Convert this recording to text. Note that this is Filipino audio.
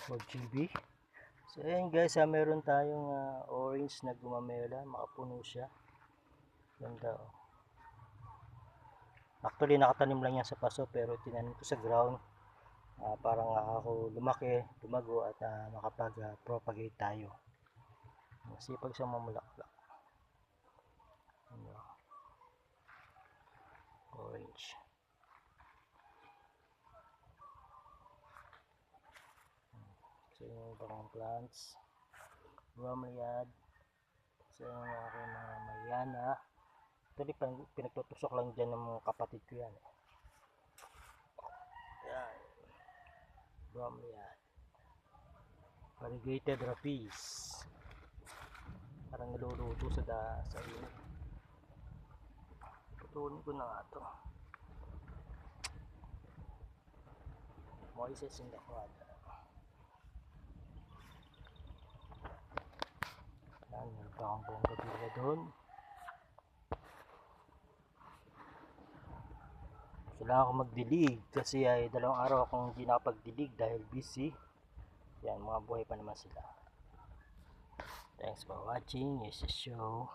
4 GB. So ayan guys, meron tayong orange na gumamela, makapuno siya. Ganda oh. Actually nakatanim lang yan sa paso pero tinanim ko sa ground. Parang ako lumaki, lumago at makapag-propagate tayo. Masipag siyang mamulaklak. Ano, orange. So yung ibang plants, bromeliad. So yung aking mga Mariana. Actually pinagtutusok lang dyan ng mga kapatid ko yan. Yan. Bromeliad. Variegated rapis. Parang niluluto sa inyo. Putunin ko na nga ito. Moises in the quadra. Yan, meron pa akong buong gabila doon. Kailangan ko magdilig kasi ay 2 araw akong hindi nakapagdilig dahil busy. Yan, mga buhay pa naman sila. Thanks for watching. Here's the show.